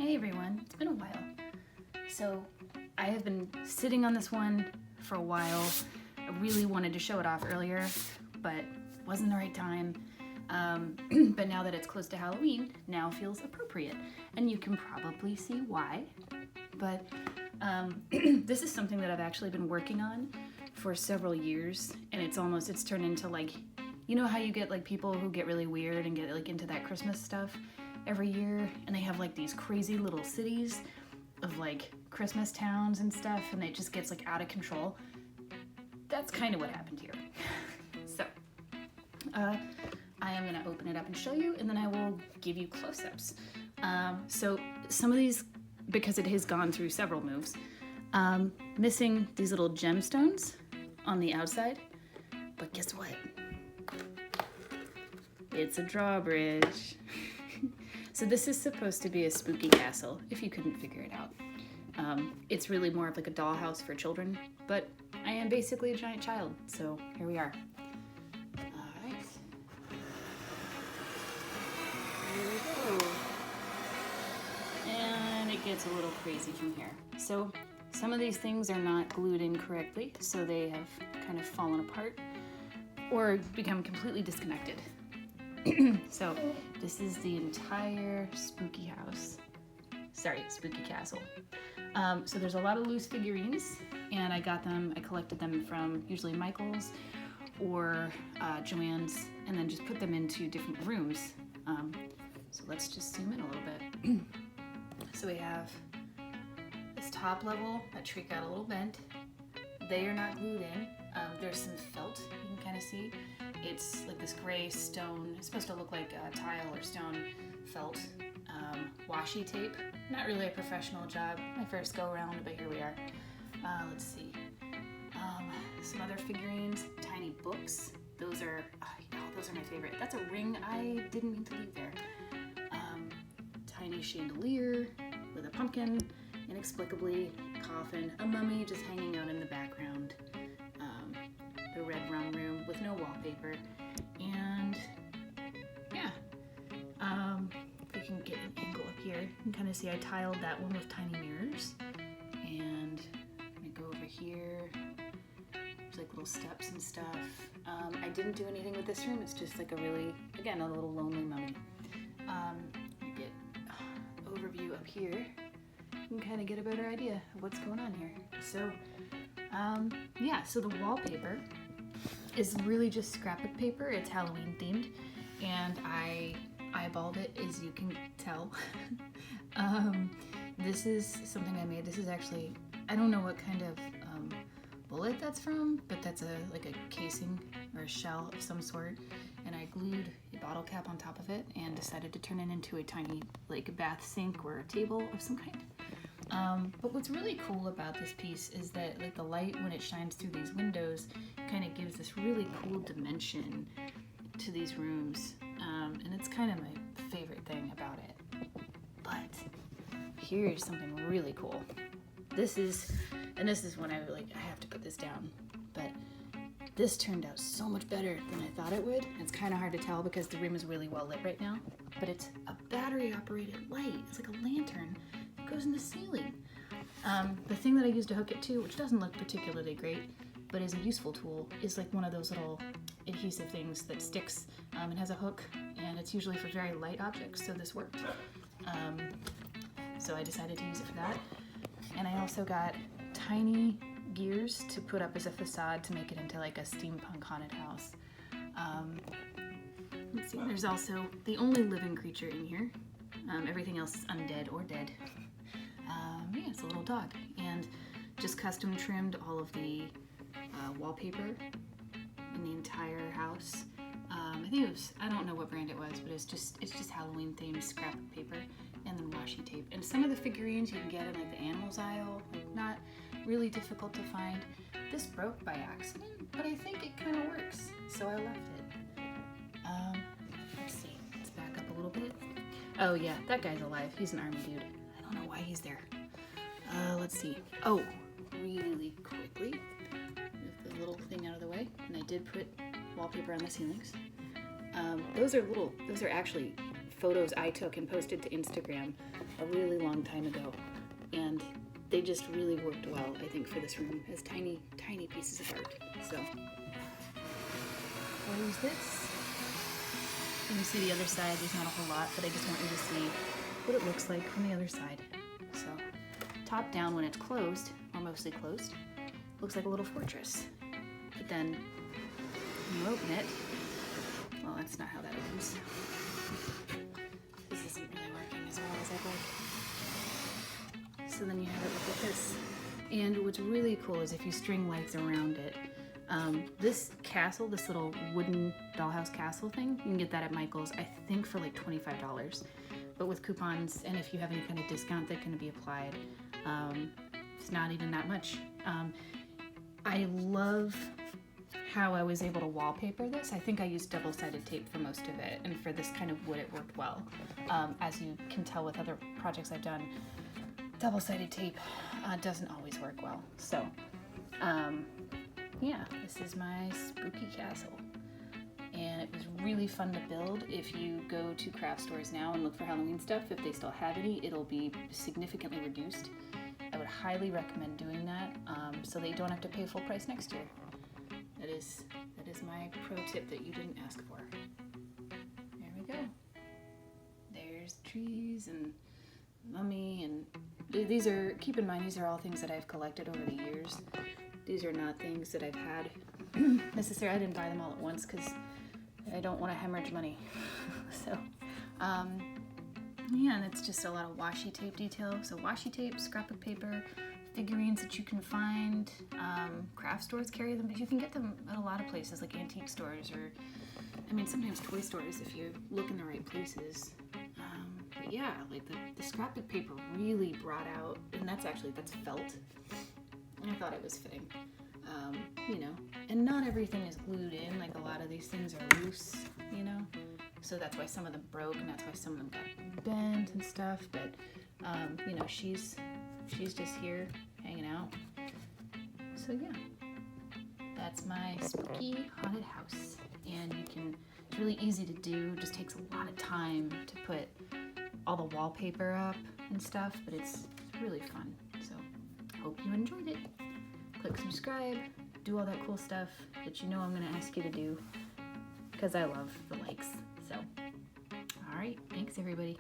Hey everyone, it's been a while. So I have been sitting on this one for a while. I really wanted to show it off earlier, but it wasn't the right time. But now that it's close to Halloween, now feels appropriate. And you can probably see why. But this is something that I've actually been working on for several years, and it's turned into like, you know how you get like people who get really weird and get like into that Christmas stuff every year, and they have like these crazy little cities of like Christmas towns and stuff, and it just gets like out of control. That's kind of what happened here. So I am gonna open it up and show you, and then I will give you close-ups. So some of these, because it has gone through several moves, missing these little gemstones on the outside, but guess what? It's a drawbridge. So this is supposed to be a spooky castle, if you couldn't figure it out. It's really more of like a dollhouse for children, but I am basically a giant child, so here we are. Alright. Here we go. And it gets a little crazy from here. So some of these things are not glued in correctly, so they have kind of fallen apart or become completely disconnected. So this is the entire spooky castle. So there's a lot of loose figurines, and I collected them from usually Michael's or Joann's, and then just put them into different rooms. So let's just zoom in a little bit. So we have this top level, that tree got a little bent. They are not glued in. There's some felt you can kind of see. It's like this gray stone. It's supposed to look like tile or stone felt. Washi tape. Not really a professional job. My first go around, but here we are. Let's see. Some other figurines. Tiny books. Those are my favorite. That's a ring I didn't mean to leave there. Tiny chandelier with a pumpkin. Inexplicably, coffin. A mummy just hanging out in the background. The red rum room with no wallpaper, and yeah, if we can get an angle up here, you can kind of see I tiled that one with tiny mirrors, and I'm gonna go over here. There's like little steps and stuff. I didn't do anything with this room. It's just like a little lonely mummy. Get overview up here. You can kind of get a better idea of what's going on here. So so the wallpaper is really just scrapbook paper. It's Halloween themed, and I eyeballed it, as you can tell. This is something I made. This is actually, I don't know what kind of bullet that's from, but that's like a casing or a shell of some sort, and I glued a bottle cap on top of it and decided to turn it into a tiny like bath sink or a table of some kind. But what's really cool about this piece is that like the light, when it shines through these windows, kind of gives this really cool dimension to these rooms, and it's kind of my favorite thing about it. But here's something really cool. This is when I have to put this down, but this turned out so much better than I thought it would. It's kind of hard to tell because the room is really well lit right now, but it's a battery operated light. It's like a lantern. Goes in the ceiling. The thing that I use to hook it to, which doesn't look particularly great, but is a useful tool, is like one of those little adhesive things that sticks and has a hook, and it's usually for very light objects, so this worked. So I decided to use it for that. And I also got tiny gears to put up as a facade to make it into like a steampunk haunted house. Let's see, there's also the only living creature in here. Everything else is undead or dead. It's a little dog, and just custom trimmed all of the wallpaper in the entire house. I don't know what brand it was, but it's just Halloween themed scrap paper and then washi tape. And some of the figurines you can get in like the animals aisle, not really difficult to find. This broke by accident, but I think it kind of works, so I left it. Let's see, let's back up a little bit. Oh yeah, that guy's alive. He's an army dude. I don't know why he's there. Let's see. Oh, really quickly, move the little thing out of the way, and I did put wallpaper on the ceilings. Those are actually photos I took and posted to Instagram a really long time ago. And they just really worked well, I think, for this room as tiny, tiny pieces of art. So, close this. You can see the other side, there's not a whole lot, but I just want you to see what it looks like from the other side. So, top down when it's closed, or mostly closed, looks like a little fortress. But then, when you open it, well, that's not how that opens. This isn't really working as well as I'd like. So then you have it look like this. And what's really cool is if you string lights around it, this castle, this little wooden dollhouse castle thing, you can get that at Michael's, I think for like $25. But with coupons, and if you have any kind of discount that can be applied, it's not even that much. I love how I was able to wallpaper this. I think I used double-sided tape for most of it, and for this kind of wood it worked well. As you can tell with other projects I've done, double-sided tape doesn't always work well. So, yeah, this is my spooky castle. And it was really fun to build. If you go to craft stores now and look for Halloween stuff, if they still have any, it'll be significantly reduced. I would highly recommend doing that so that you don't have to pay full price next year. That is my pro tip that you didn't ask for. There we go. There's trees and mummy, and these are, keep in mind, these are all things that I've collected over the years. These are not things that I've had necessarily. I didn't buy them all at once because I don't want to hemorrhage money. So, yeah, and it's just a lot of washi tape detail. So washi tape, scrapbook paper, figurines that you can find. Craft stores carry them, but you can get them at a lot of places like antique stores or, I mean, sometimes toy stores if you look in the right places. But yeah, like the scrapbook paper really brought out, and that's felt. And I thought it was fitting. You know, and not everything is glued in, like a lot of these things are loose, you know, so that's why some of them broke and that's why some of them got bent and stuff, but you know, she's just here hanging out. So yeah, that's my spooky haunted house, and it's really easy to do, just takes a lot of time to put all the wallpaper up and stuff, but it's really fun. So hope you enjoyed it. Click subscribe, do all that cool stuff that you know I'm going to ask you to do, because I love the likes. So, all right, thanks everybody.